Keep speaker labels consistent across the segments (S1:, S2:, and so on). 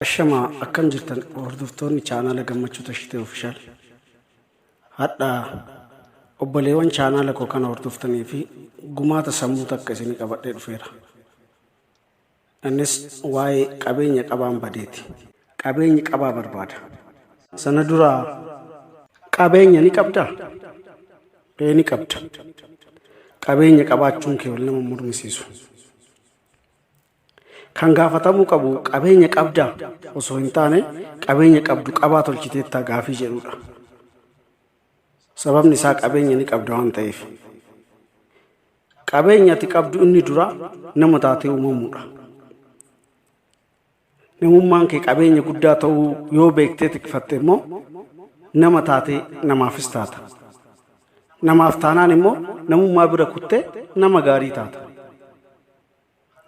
S1: Ashama akkam jirtan hordoftoonni chaanala Gammachuu tashitee official. Hadda obboleewwan chaanala koo kana hordoftanii fi gumaata sammuu takka isinii qabadhee dhufeera. Innis waa'ee qabeenya qabaan badeeti. Qabeenyi qabaa barbaada. Sana dura qabeenya ni qabda? Ni qabda. Qabeenya qabaachuun kee wal nama mormisiisu. Kan gaafatamuu qabu qabeenya qabda osoo hin taane qabeenya qabdu qabaa tolchiteetta gaafii jedhudha. Sababni isaa qabeenya ni qabda waan ta'eef. Qabeenya ati qabdu inni dura nama taatee uumamuudha. Namummaan kee qabeenya guddaa ta'uu yoo beektee tikfatte immoo nama taatee namaafis taata. Namaaf taanaan immoo namummaa bira kuttee nama gaarii taata.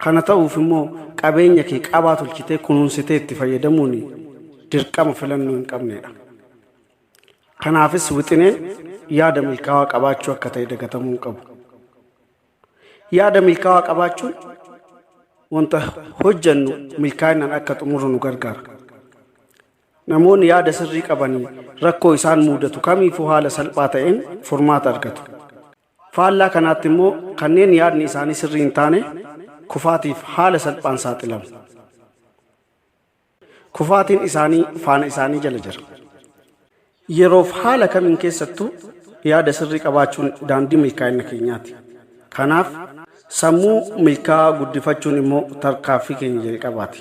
S1: Kana ta'uuf immoo qabeenya kee qabaa tolchitee kunuunsitee itti fayyadamuun dirqama filannoo hin qabneedha. Kanaafis wixineen yaada milkaa'aa qabaachuu akka ta'e dagatamuu qabu. Yaada milkaa'aa qabaachuun wanta hojjannu milkaa'inaan akka xumuru nu gargaara. Namoonni yaada sirrii qabanii rakkoo isaan mudatu kamiifuu haala salphaa ta'een furmaata argatu. Faallaa kanaatti immoo kanneen yaadni isaanii sirrii hin taane kufaatiif haala salphaan saaxilamu. Kufaatiin isaanii faana isaanii jala jira. Yeroof haala kamiin keessattuu yaada sirrii qabaachuun daandii milkaa'ina keenyaati. Kanaaf sammuu milkaa'aa guddifachuun immoo tarkaanfii keenya jalqabaati.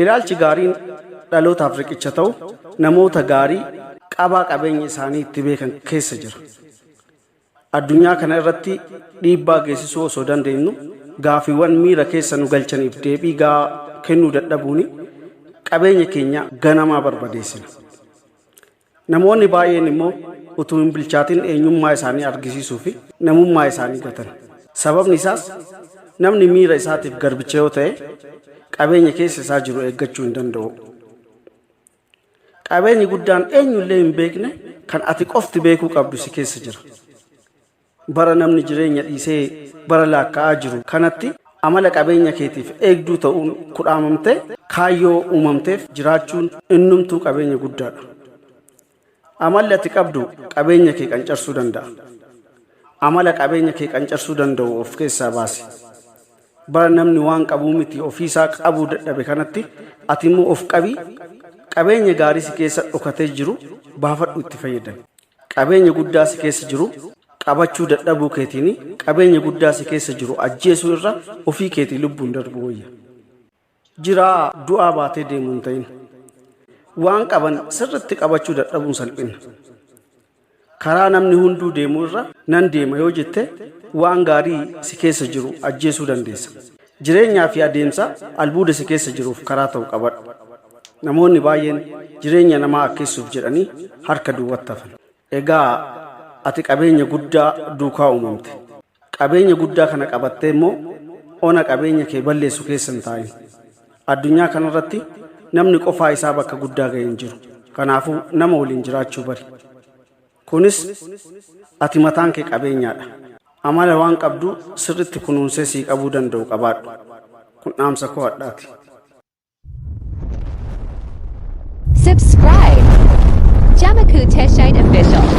S1: Ilaalchi gaariin dhalootaaf riqicha ta'u namoota gaarii qabaa qabeenya isaanii itti beekan keessa jira. Addunyaa kana irratti dhiibbaa geessisuu osoo dandeenyu gaafiiwwan miira keessa nu galchaniif deebii kennuu dadhabuun qabeenya keenya ganamaa barbadeessina. Namoonni baay'een immoo utuu hin bilchaatin eenyummaa isaanii argisiisuu fi namummaa isaanii gatan. Sababni isaas namni miira isaatiif garbicha yoo ta'e qabeenya keessa isaa jiru eeggachuu hin danda'u. Qabeenyi guddaan eenyullee hin beekne kan ati qofti beekuu qabdu si keessa jira. Bara namni jireenya dhiisee bara laakkaa'aa jiru kanatti amala qabeenya keetiif eegduu ta'uun kudhaamamtee kaayyoo uumamteef jiraachuun innumtuu qabeenya guddaadha. Amalli ati qabdu qabeenya kee qancarsuu danda'a. Amala qabeenya kee qancarsuu danda'u of keessaa baasi. Bara namni waan qabuu miti ofiisaa qabuu dadhabe kanatti ati immoo of qabii qabeenya gaarii si keessa dhokatee jiru baafadhu itti fayyadami. Qabeenya guddaa si keessa jiru qabachuu dadhabuu keetiin qabeenya guddaa si keessa jiru ajjeesuu irra ofii keetii lubbuun darbu wayya. Jiraa du'aa baatee deemuu hin ta'in. Waan qaban sirriitti qabachuu dadhabuun salphina. Karaa namni hunduu deemuu irra nan deema yoo jette waan gaarii si keessa jiru ajjeesuu dandeessa. Jireenyaa fi adeemsa albuuda si keessa jiruuf karaa ta'u qabadhu. Namoonni baay'een jireenya namaa akkeessuuf jedhanii harka duwwaatti hafan. Egaa ati qabeenya guddaa duukaa uumamte. Qabeenya guddaa kana qabattee immoo ona qabeenya kee balleessu keessa hin taa'in. Addunyaa kanarratti namni qofaa isaa bakka guddaa ga'e hin jiru. Kanaafuu nama waliin jiraachuu bari. Kunis ati mataan kee qabeenyaadha. Amala waan qabdu sirriitti kunuunsee sii qabuu danda'u qabaadhu. Kun dhaamsa koo hadhaati.
S2: Subscribe. Gammachuu Official.